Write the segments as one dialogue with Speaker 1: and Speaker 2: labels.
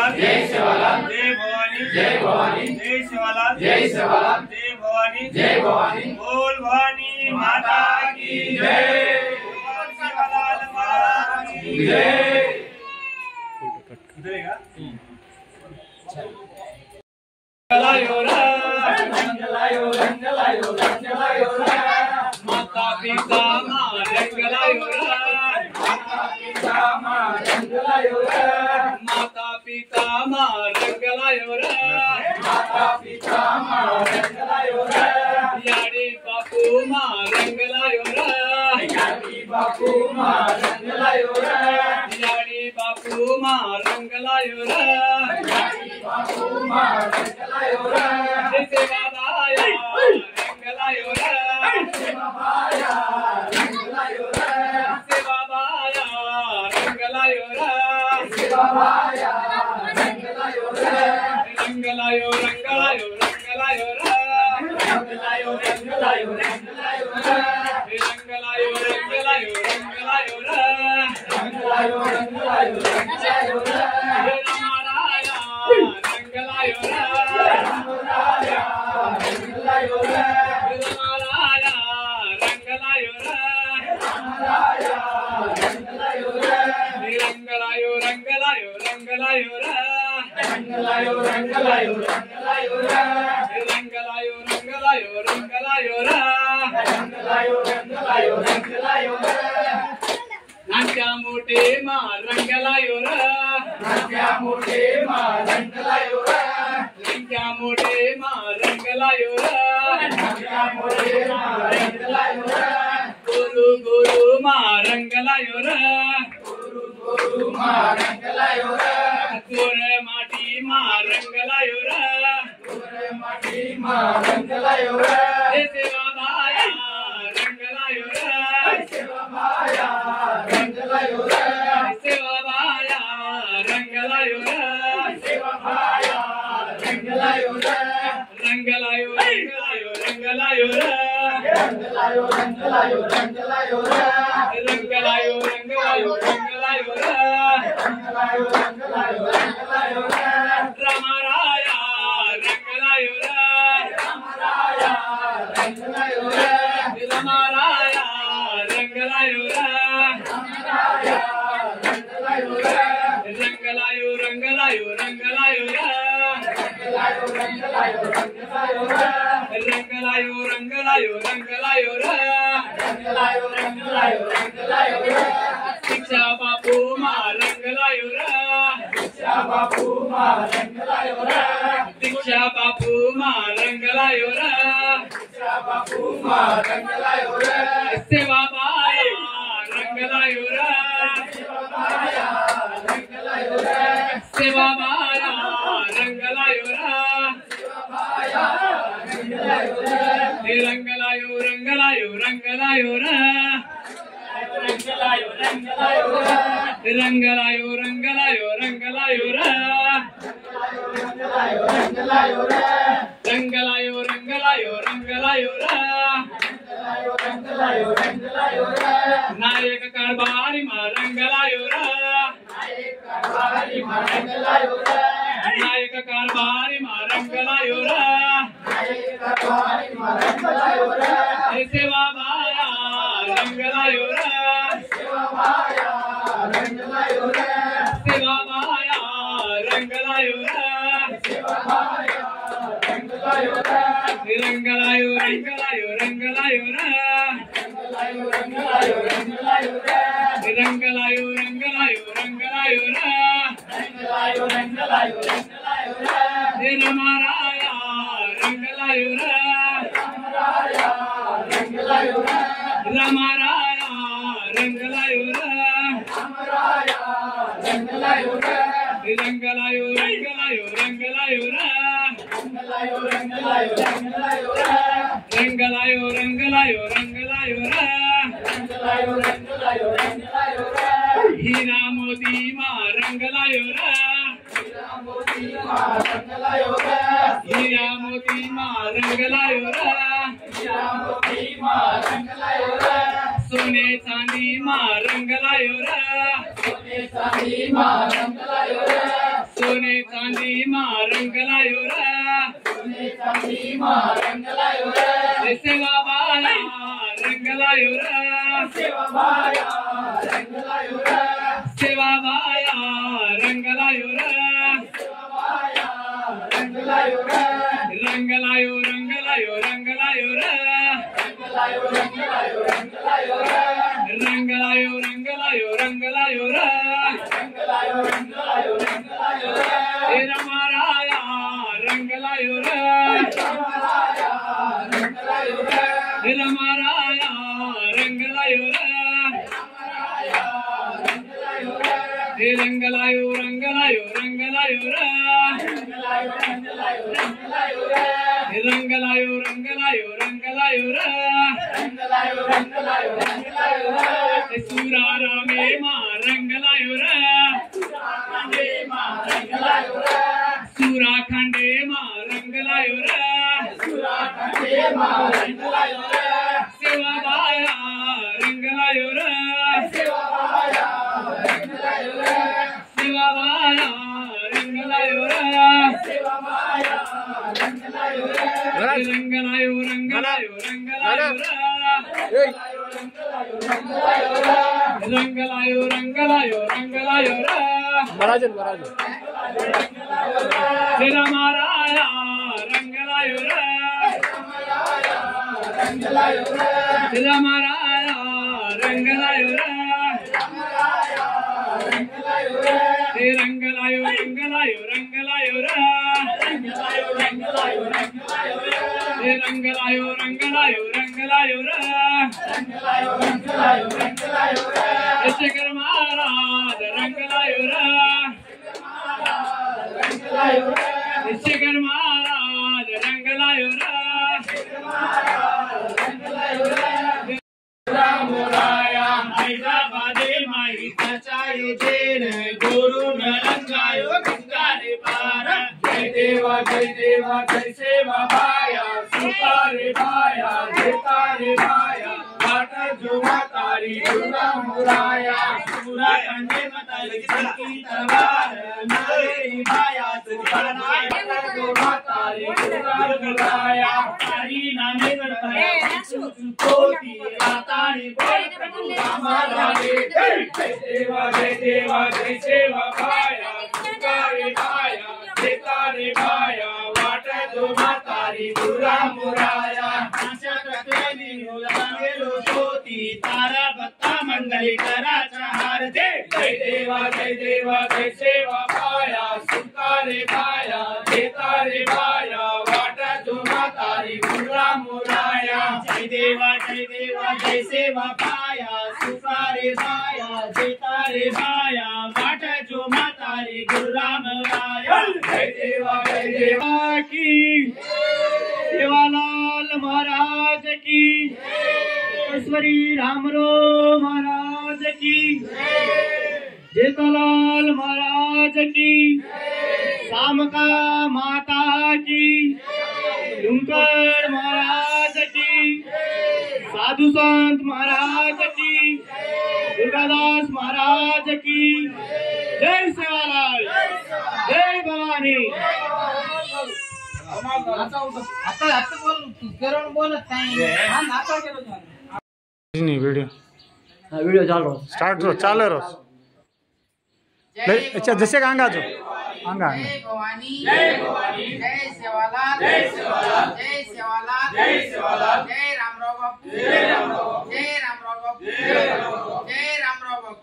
Speaker 1: सेवालाल जय सेवालाल जय भवानी जय भवानी जय सेवालाल जय सेवालाल जय भवानी जय भवानी बोल भवानी माता की जय सेवालाल महाराज की जय। माता पिता माता पिता याडी बापू रंगलायो याडी बापू रंगलायो याडी बापू रंगलायो याडी बापू रंगलायो जैसे बाबाया रंगलायो बाबाया रंगलायो से बाबाया रंगलायो बाबाया रंगलायो रंगलायो रंगलायो रंगलायो रंगलायो रंगलायो रंगलायो रंगलायो रंगलायो रंगलायो रंगलायो रंगलायो रंगलायो रामाराया रंगलायो रामाराया रंगलायो रामाराया रंगलायो रामाराया रंगलायो रंगलायो रंगलायो रंगलायो रंगलायो रंगलायो रंगलायो रंगलायो रंगलायो रंगलायो रंगलायो रंगलायो रंगलायो नाट्या मोठे मा रंगलायो नाट्या मोठे मा रंगलायो नाट्या मोठे मा रंगलायो नाट्या मोठे मा रंगलायो गुरु गुरु मा रंगलायो गुरु गुरु मा रंगलायो गोरे माटी मा रंगलायो गोरे माटी मा रंगलायो सेवा माया रंगलायो सेवा माया रंगलायो सेवा माया रंगलायो सेवा माया रंगलायो रंगलायो रंगलायो रंगलायो रंगलायो रंगलायो रंगलायो रंगलायो रंगलायो रंगलायो रंगलायो रंगलायो रंगलायो रामाराया रंगलायो रामाराया रंगलायो रामाराया रंगलायो रामाराया रंगलायो रंगलायो रंगलायो रंगलायो रंगलायो रंगलायो रंगलायो रंगलायो रंगलायो रंगलायो रंगलायो रंगलायो रंगलायो शिक्षा बापू मा रंगलायो शिक्षा बापू मा रंगलायो शिक्षा बापू मा रंगलायो शिक्षा बापू मा रंगलायो सेवा माया रंगलायो सेवा माया रंगलायो सेवा माया रंगलायो सेवा माया रंगलायो रंगलायो रंगलायो रंगलायो रंगलायो रंगलायो रंगलायो रंगलायो रंगलायो रंगलायो रंगलायो रंगलायो रंगलायो रंगलायो रंगलायो रंगलायो नायक कारभारी मा रंगलायो नायक कारभारी मा रंगलायो नायक कारभारी मा रंगलायो नायक कारभारी मा रंगलायो सेवा माया रंगलायो सेवा माया रंगलायो सेवा माया रंगलायो सेवा माया रंगलायो रंगलायो रंगलायो रंगलायो रंगलायो रंगलायो रंगलायो रंगलायो रंगलायो रंगलायो रंगलायो रंगलायो रंगलायो रामाराया रंगलायो रामाराया रंगलायो रामाराया रंगलायो रामाराया रंगलायो रंगलायो रंगलायो रंगलायो रंगलायो रंगलायो रंगलायो रंगलायो रंगलायो रंगलायो रंगलायो रंगलायो रंगलायो हीरा मोती मा रंगलायो हीरा मोती मा रंगलायो हीरा मोती मा रंगलायो हीरा मोती मा रंगलायो सोने चांदी मा रंगलायो सोने चांदी मा रंगलायो सोने रंगलायो रे सेवा बाया रंगलायो रे सेवा बाया रंगलायो रे रंगलायो रंगलायो रंगलायो रंगलायो रे रंगलायो रंगलायो रे तेरा माराया रंगलायो रे तेरा माराया रंगलायो रे रंगलायो रंगलायो रंगलायो रे रंगलायो रंगलायो रंगलायो रे सूरारा में मां रंगलायो रे सूरा खंडे मां रंगलायो रे सेवा बाया रंगलायो रे सेवा बाया रंगलायो रे रंगलायो रंगलायो रंगलायो रंगलायो रंगलायो रे महाराज तेरा माराया रंगलायो रे तेरा माराया रंगलायो रे रंगलायो रंगलायो रंगलायो रे रंगलायो रंगलायो रंगलायो रे शेखर महाराज रंगलायो रे शेखर महाराज रंगलायो रे रामोराया हैदराबादे माहिताचा योजन गुरु नरंगायो गंगारे पार जय देवा जय सेवा भाया सुतारे भाया जेतारे भाया माता जो मातारी दुर्गा मुराया पूरा कंडे मातारी की तलवार नारे भाया सुतारा जो मातारी दुर्गा मुराया तारी नामे करताया कोटी तारी बोल प्रभु हमारा जय देवा जय सेवा भाया सुतारे भाया जेतारे भाया वाटा जो मातारी दुर्गा मुराया आशा प्रत्येनी गेलो ज्योती तारा भक्ता मंडली कराचा हार दे जय देवा जय सेवा भाया सुतारे भाया जेतारे भाया वाटा जो मातारी दुर्गा मुराया जय देवा जय सेवा भाया सुतारे भाया जेतारे भाया वाटा जो मातारी दुर्गा मुराया जय देवा की सेवालाल महाराज की ईश्वरी रामरो महाराज की जेठालाल महाराज की सामका माता की लुंकर महाराज की साधु संत महाराज की दुर्गादास महाराज की जय सेवालाल जय भवानी
Speaker 2: वीडियो
Speaker 3: वीडियो चाल रहा
Speaker 2: स्टार्ट चाल रहा अच्छा जैसे आंगा जो आंगा
Speaker 4: जय भवानी जय सेवालाल जय रामराव बापू जय रामराव बापू जय रामराव बापू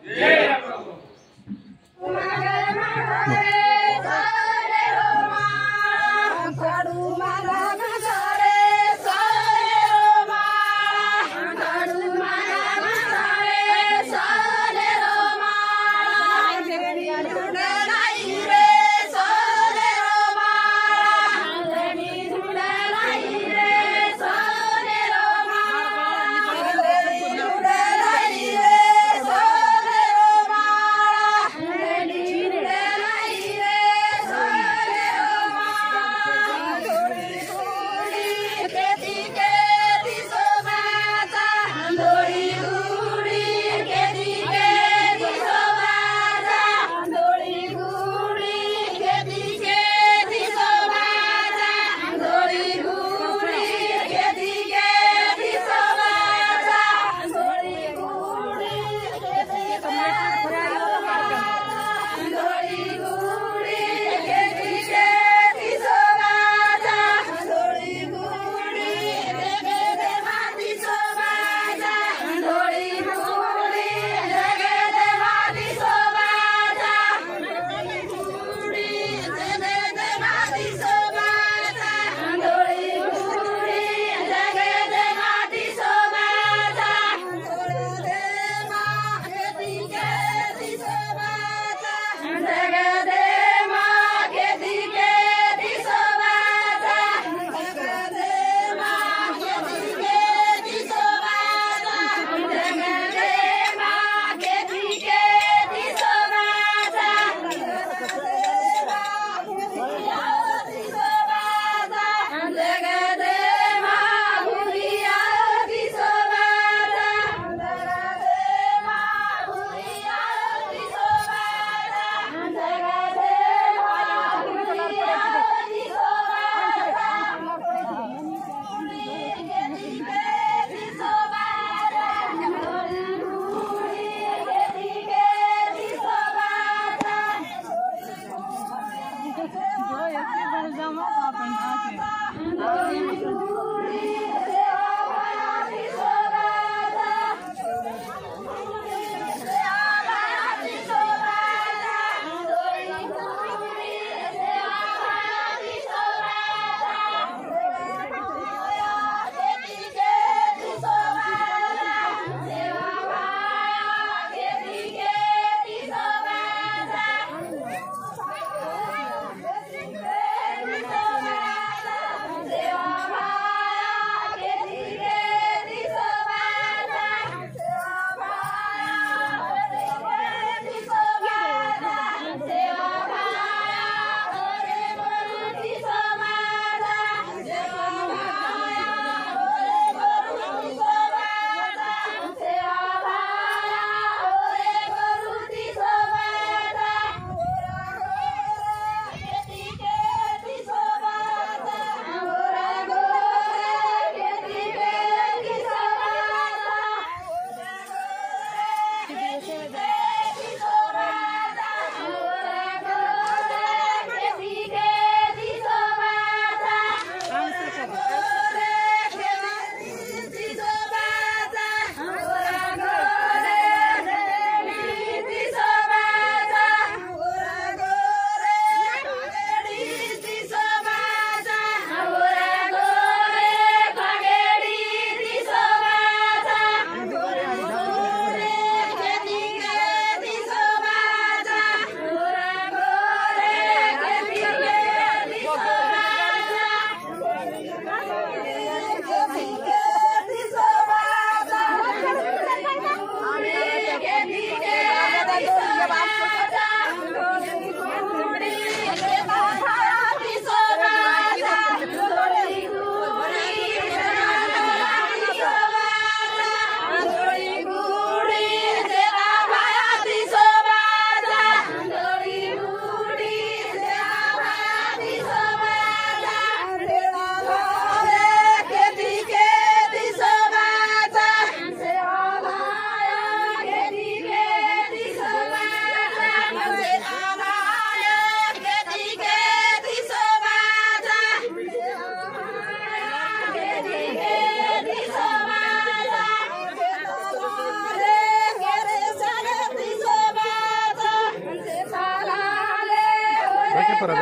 Speaker 2: बैठे परत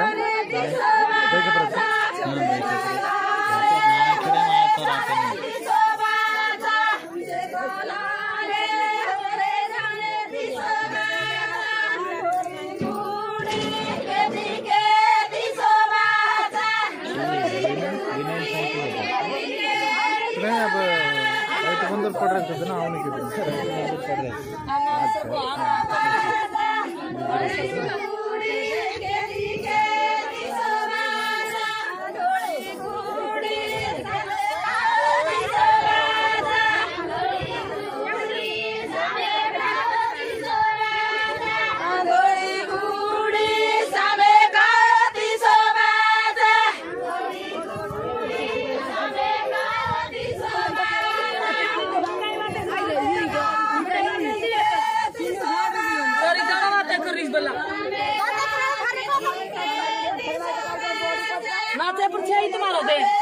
Speaker 2: बैठे परत नहीं अब लाइट बंदर पड़ रहे थे ना आने के दिन
Speaker 5: नाचे पर छे तुम्हारा दे